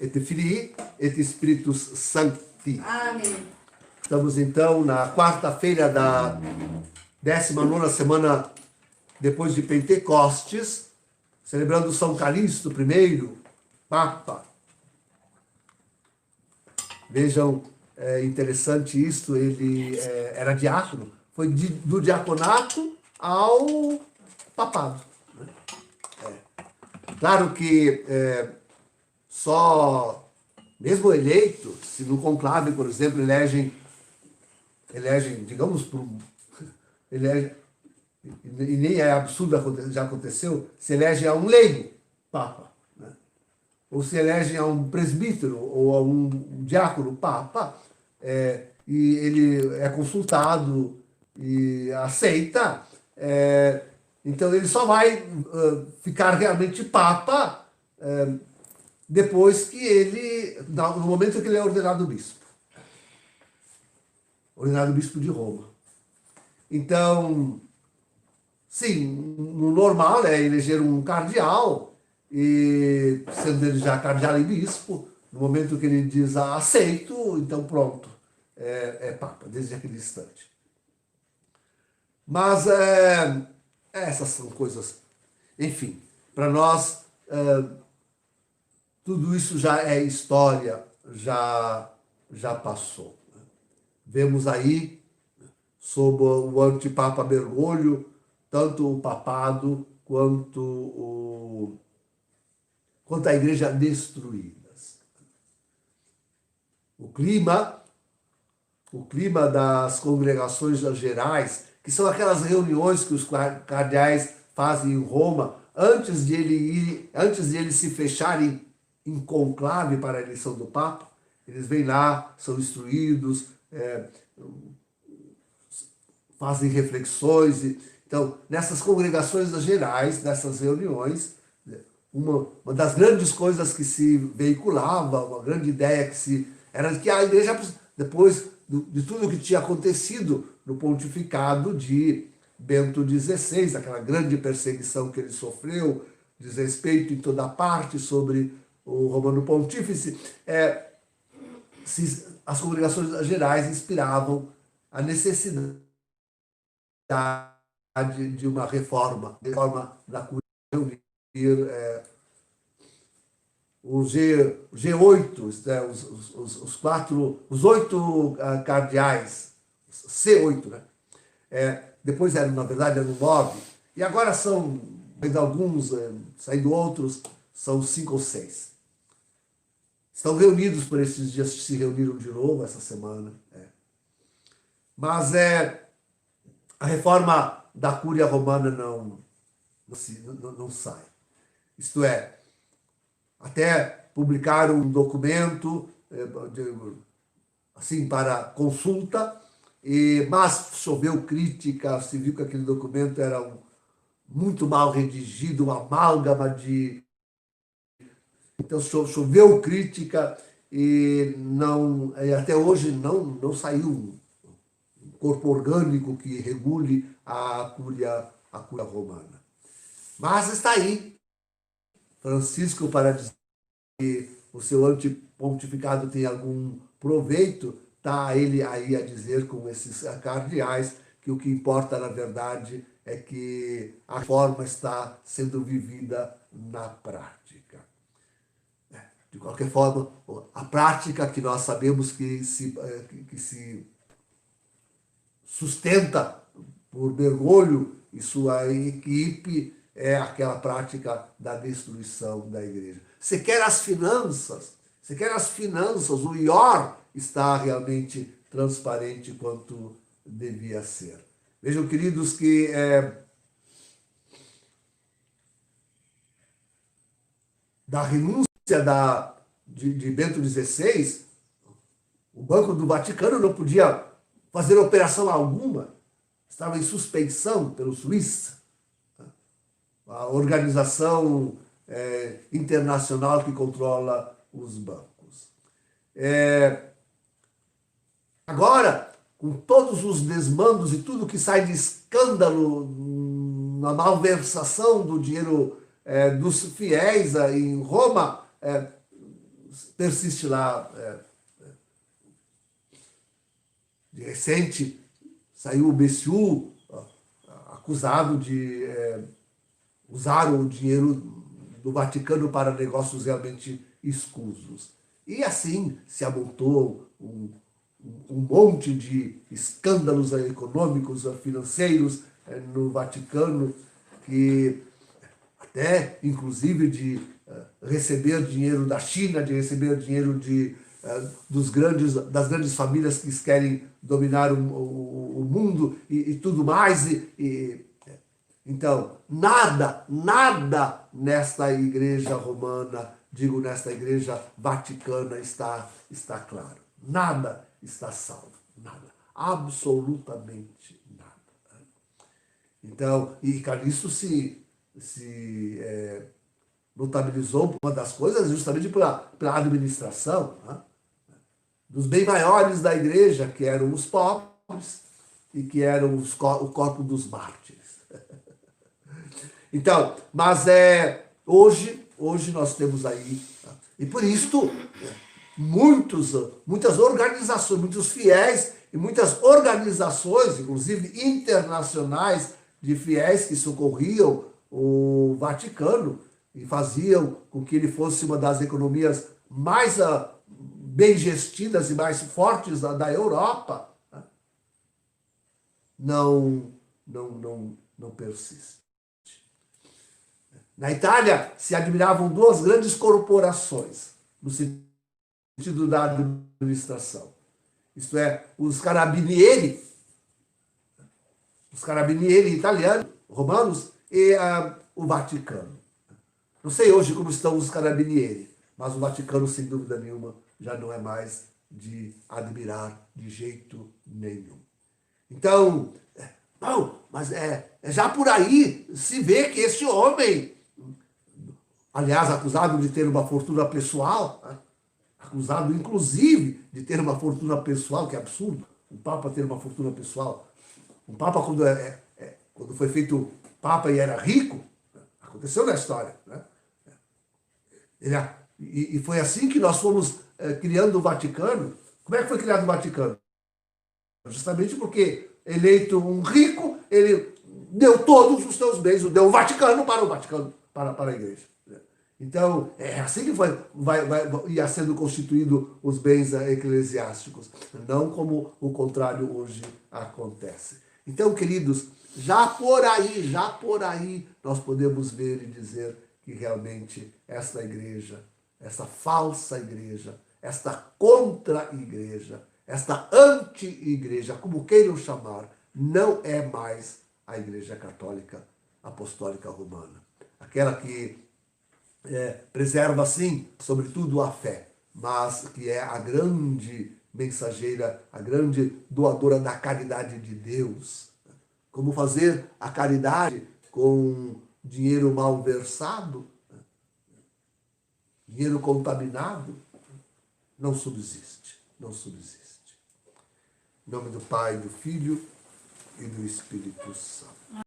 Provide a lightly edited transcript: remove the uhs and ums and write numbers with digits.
et Filii, et Spiritus Sancti. Amém. Estamos então na quarta-feira da 19ª semana depois de Pentecostes, celebrando São Calixto I, Papa. Vejam, é interessante isto, ele era diácono, foi do diaconato ao papado. Claro que só, mesmo eleito, se no conclave, por exemplo, elegem, digamos, e nem é absurdo, já aconteceu, se elege a um leigo, papa, né? Ou se elege a um presbítero ou a um diácono, papa, e ele é consultado e aceita, então ele só vai ficar realmente papa depois que ele, no momento que ele é ordenado bispo de Roma. Então, sim, no normal é eleger um cardeal, e sendo ele já cardeal e bispo, no momento que ele diz aceito, então pronto, é papa, desde aquele instante. Mas essas são coisas, enfim, para nós tudo isso já é história, já passou. Vemos aí, sob o antipapa Bergoglio, tanto o papado quanto a igreja destruídas. O clima das congregações gerais, que são aquelas reuniões que os cardeais fazem em Roma antes de eles se fecharem em conclave para a eleição do Papa. Eles vêm lá, são instruídos, fazem reflexões. Então, nessas congregações gerais, nessas reuniões, uma das grandes coisas que se veiculava, uma grande ideia era que a igreja, depois de tudo que tinha acontecido no pontificado de Bento XVI, aquela grande perseguição que ele sofreu, desrespeito em toda parte sobre o Romano Pontífice, as congregações gerais inspiravam a necessidade de uma reforma da Cúria, reunir o G8, os 8 cardeais, C8, né? Depois na verdade eram 9, e agora são, ainda alguns, saindo outros, são 5 ou 6. Estão reunidos por esses dias, se reuniram de novo essa semana. Mas a reforma da Cúria Romana não sai. Isto é, até publicaram um documento assim para consulta, mas choveu crítica, se viu que aquele documento era muito mal redigido, uma amálgama de... Então choveu crítica e até hoje não saiu um corpo orgânico que regule a Cúria Romana. Mas está aí Francisco para dizer que o seu antipontificado tem algum proveito, está ele aí a dizer com esses cardeais que o que importa, na verdade, é que a reforma está sendo vivida na prática. De qualquer forma, a prática que nós sabemos que se sustenta por Bergoglio e sua equipe é aquela prática da destruição da igreja. Você quer as finanças, o IOR está realmente transparente quanto devia ser. Vejam, queridos, que da renúncia de Bento XVI, o Banco do Vaticano não podia fazer operação alguma, estava em suspeição pelo Suíça, a organização internacional que controla os bancos. Agora, com todos os desmandos e tudo que sai de escândalo na malversação do dinheiro dos fiéis em Roma, persiste lá. De recente, saiu o BCU acusado de usar o dinheiro do Vaticano para negócios realmente escusos. E assim se amontou um monte de escândalos econômicos, financeiros no Vaticano, que até, inclusive, de receber dinheiro da China, de receber dinheiro das grandes famílias que querem dominar o mundo e tudo mais. Então, nada nesta igreja romana, digo, nesta igreja vaticana está claro. Nada está salvo. Nada. Absolutamente nada. Então, e Calixto se notabilizou. Uma das coisas justamente pela administração, né, dos bem maiores da igreja, que eram os pobres e que eram o corpo dos mártires. Então, mas hoje nós temos aí, e por isso muitas organizações, muitos fiéis e muitas organizações, inclusive internacionais, de fiéis que socorriam o Vaticano e faziam com que ele fosse uma das economias mais bem gestidas e mais fortes da Europa, não persiste. Na Itália se admiravam duas grandes corporações, no sentido da administração. Isto é, os carabinieri italianos, romanos, e o Vaticano. Não sei hoje como estão os carabinieri, mas o Vaticano, sem dúvida nenhuma, já não é mais de admirar de jeito nenhum. Então, não, mas já por aí se vê que esse homem, aliás, acusado de ter uma fortuna pessoal, né? Acusado, inclusive, de ter uma fortuna pessoal, que é absurdo, um Papa ter uma fortuna pessoal. Um Papa, quando foi feito Papa e era rico, aconteceu na história, né? E foi assim que nós fomos criando o Vaticano. Como é que foi criado o Vaticano? Justamente porque, eleito um rico, ele deu todos os seus bens, deu o Vaticano para o Vaticano, para a igreja. Então, é assim que ia sendo constituído os bens eclesiásticos, não como o contrário hoje acontece. Então, queridos, já por aí, nós podemos ver e dizer que realmente esta igreja, essa falsa igreja, esta contra-igreja, esta anti-igreja, como queiram chamar, não é mais a Igreja Católica Apostólica Romana. Aquela que preserva, sim, sobretudo a fé, mas que é a grande mensageira, a grande doadora da caridade de Deus. Como fazer a caridade com dinheiro mal versado, dinheiro contaminado, não subsiste, não subsiste. Em nome do Pai, do Filho e do Espírito Santo.